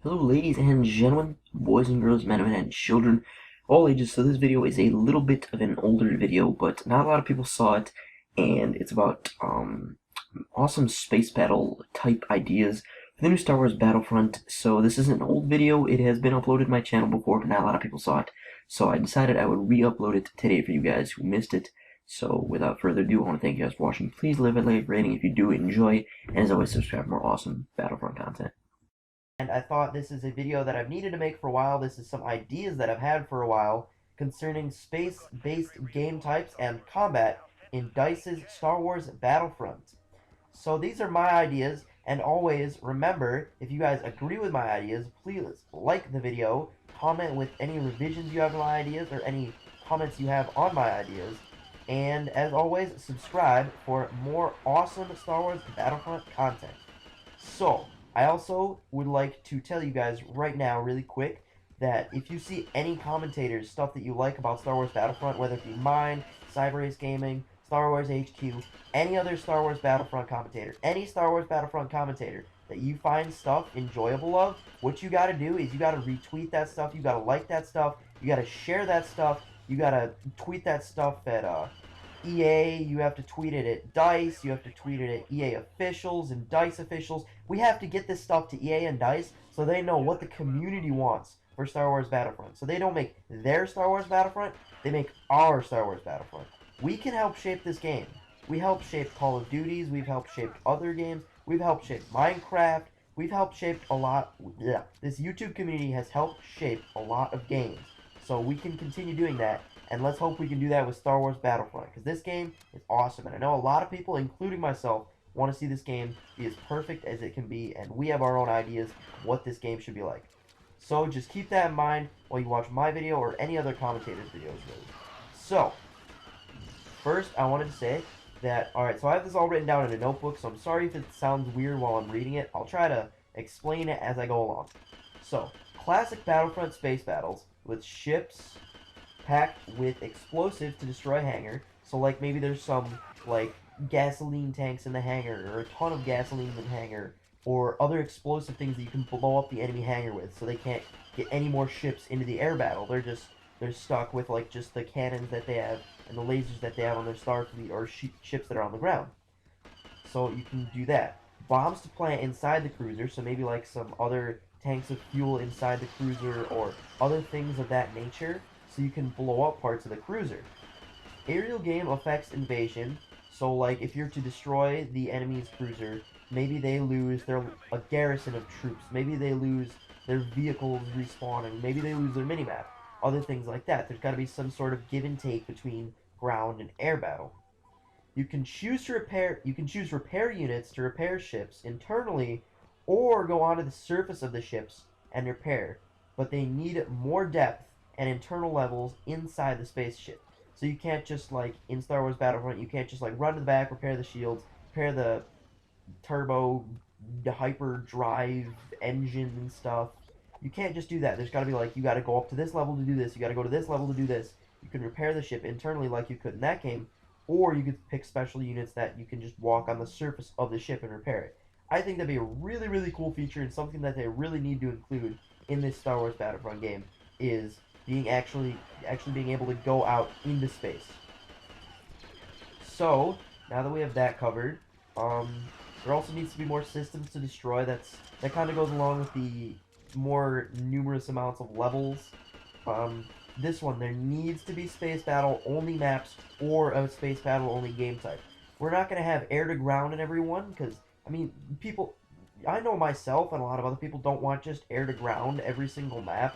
Hello ladies and gentlemen, boys and girls, men and women and children, all ages. So this video is a little bit of an older video, but not a lot of people saw it, and it's about awesome space battle type ideas for the new Star Wars Battlefront. So this is an old video, it has been uploaded to my channel before, but not a lot of people saw it. So I decided I would re-upload it today for you guys who missed it. So without further ado, I want to thank you guys for watching. Please leave a like rating if you do enjoy, and as always, subscribe for more awesome Battlefront content. And I thought this is a video that I've needed to make for a while. This is some ideas that I've had for a while concerning space-based game types and combat in DICE's Star Wars Battlefront. So these are my ideas, and always remember, if you guys agree with my ideas, please like the video, comment with any revisions you have to my ideas, or any comments you have on my ideas, and as always, subscribe for more awesome Star Wars Battlefront content. So, I also would like to tell you guys right now, really quick, that if you see any commentators, stuff that you like about Star Wars Battlefront, whether it be mine, Cyberace Gaming, Star Wars HQ, any other Star Wars Battlefront commentator, any Star Wars Battlefront commentator that you find stuff enjoyable of, what you gotta do is you gotta retweet that stuff, you gotta like that stuff, you gotta share that stuff, you gotta tweet that stuff at EA, you have to tweet it at DICE, you have to tweet it at EA officials and DICE officials. We have to get this stuff to EA and DICE so they know what the community wants for Star Wars Battlefront. So they don't make their Star Wars Battlefront, they make our Star Wars Battlefront. We can help shape this game. We help shape Call of Duties, we've helped shape other games, we've helped shape Minecraft, we've helped shape a lot. Yeah, this YouTube community has helped shape a lot of games. So we can continue doing that, and let's hope we can do that with Star Wars Battlefront, because this game is awesome, and I know a lot of people, including myself, want to see this game be as perfect as it can be, and we have our own ideas of what this game should be like. So just keep that in mind while you watch my video or any other commentator's videos, really. So, first I wanted to say that, alright, so I have this all written down in a notebook, so I'm sorry if it sounds weird while I'm reading it. I'll try to explain it as I go along. So, classic Battlefront space battles with ships packed with explosives to destroy a hangar. So like maybe there's some like gasoline tanks in the hangar, or a ton of gasoline in the hangar, or other explosive things that you can blow up the enemy hangar with, so they can't get any more ships into the air battle. They're stuck with like just the cannons that they have and the lasers that they have on their Starfleet or ships that are on the ground. So you can do that. Bombs to plant inside the cruiser, so maybe like some other tanks of fuel inside the cruiser or other things of that nature, so you can blow up parts of the cruiser. Aerial game affects invasion, so like if you're to destroy the enemy's cruiser, maybe they lose a garrison of troops, maybe they lose their vehicles respawning, maybe they lose their minimap, other things like that. There's got to be some sort of give and take between ground and air battle. You can choose repair units to repair ships internally or go onto the surface of the ships and repair, but they need more depth and internal levels inside the spaceship. So you can't just like in Star Wars Battlefront, you can't just like run to the back, repair the shields, repair the turbo, the hyper drive engine and stuff. You can't just do that. There's got to be like you got to go up to this level to do this. You got to go to this level to do this. You can repair the ship internally like you could in that game, or you could pick special units that you can just walk on the surface of the ship and repair it. I think that'd be a really, really cool feature, and something that they really need to include in this Star Wars Battlefront game is being actually being able to go out into space. So now that we have that covered, there also needs to be more systems to destroy. That kind of goes along with the more numerous amounts of levels. This one, there needs to be space battle only maps or a space battle only game type. We're not going to have air to ground in every one, because I mean, I know myself and a lot of other people don't want just air to ground every single map,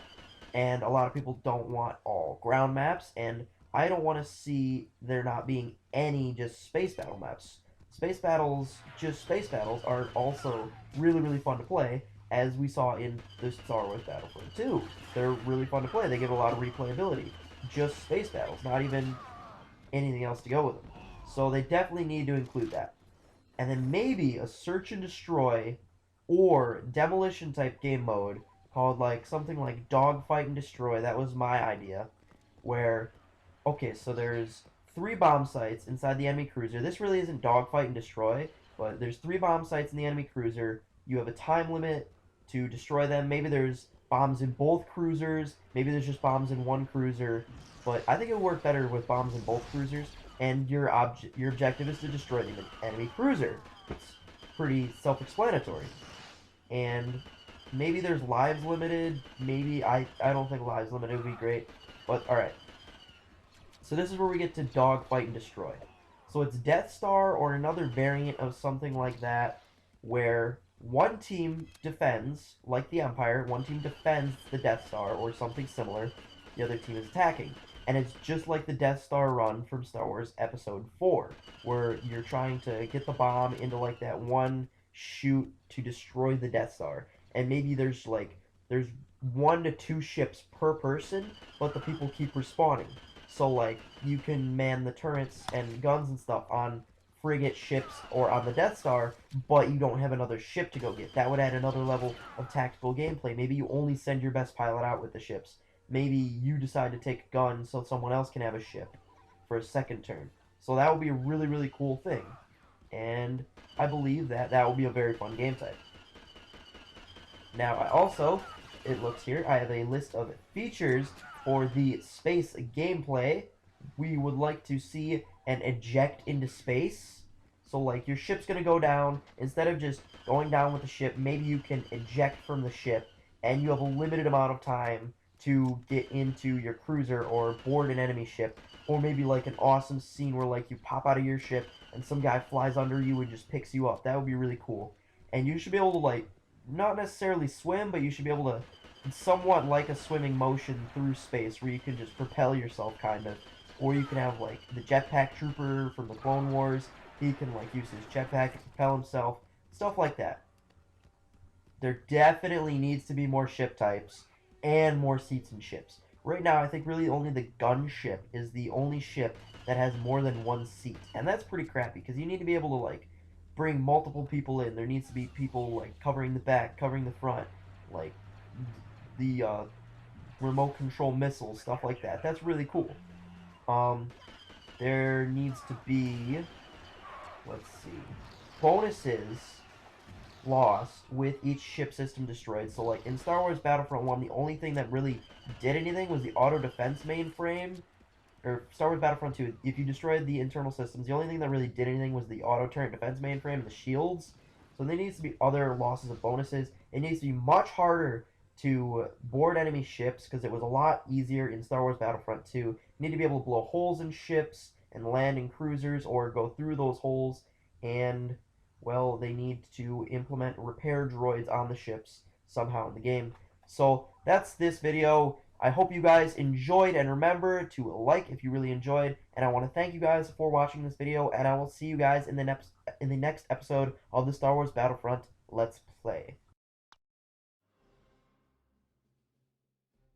and a lot of people don't want all ground maps, and I don't want to see there not being any just space battle maps. Just space battles, are also really, really fun to play, as we saw in the Star Wars Battlefront 2. They're really fun to play. They give a lot of replayability. Just space battles, not even anything else to go with them. So they definitely need to include that. And then maybe a search and destroy or demolition type game mode called like something like dogfight and destroy. That was my idea. Where, okay, so there's 3 bomb sites inside the enemy cruiser. This really isn't dogfight and destroy, but there's 3 bomb sites in the enemy cruiser. You have a time limit to destroy them. Maybe there's bombs in both cruisers. Maybe there's just bombs in one cruiser. But I think it would work better with bombs in both cruisers. And your objective is to destroy the enemy cruiser. It's pretty self-explanatory. And maybe there's lives limited. Maybe I don't think lives limited would be great. But alright. So this is where we get to dogfight and destroy. So it's Death Star or another variant of something like that, where one team defends, like the Empire, one team defends the Death Star or something similar, the other team is attacking. And it's just like the Death Star run from Star Wars Episode 4, where you're trying to get the bomb into like that one chute to destroy the Death Star. And maybe there's 1 to 2 ships per person, but the people keep respawning. So, like, you can man the turrets and guns and stuff on frigate ships or on the Death Star, but you don't have another ship to go get. That would add another level of tactical gameplay. Maybe you only send your best pilot out with the ships. Maybe you decide to take a gun so someone else can have a ship for a second turn. So that would be a really, really cool thing. And I believe that that will be a very fun game type. Now, I also, it looks here, I have a list of features for the space gameplay. We would like to see an eject into space. So, like, your ship's going to go down. Instead of just going down with the ship, maybe you can eject from the ship, and you have a limited amount of time to get into your cruiser or board an enemy ship. Or maybe, like, an awesome scene where, like, you pop out of your ship, and some guy flies under you and just picks you up. That would be really cool. And you should be able to, like, not necessarily swim, but you should be able to somewhat like a swimming motion through space where you can just propel yourself, kind of. Or you can have, like, the jetpack trooper from the Clone Wars. He can, like, use his jetpack to propel himself. Stuff like that. There definitely needs to be more ship types and more seats in ships. Right now, I think really only the gunship is the only ship that has more than 1 seat. And that's pretty crappy, because you need to be able to, like, bring multiple people in. There needs to be people, like, covering the back, covering the front, like, the remote control missiles, stuff like that. That's really cool. There needs to be, let's see, bonuses lost with each ship system destroyed. So, like, in Star Wars Battlefront 1, the only thing that really did anything was the auto defense mainframe. Or Star Wars Battlefront 2, if you destroyed the internal systems, the only thing that really did anything was the auto turret defense mainframe and the shields. So there needs to be other losses of bonuses. It needs to be much harder to board enemy ships, because it was a lot easier in Star Wars Battlefront 2. You need to be able to blow holes in ships and land in cruisers or go through those holes. And, well, they need to implement repair droids on the ships somehow in the game. So that's this video. I hope you guys enjoyed, and remember to like if you really enjoyed. And I want to thank you guys for watching this video, and I will see you guys in the next episode of the Star Wars Battlefront Let's Play.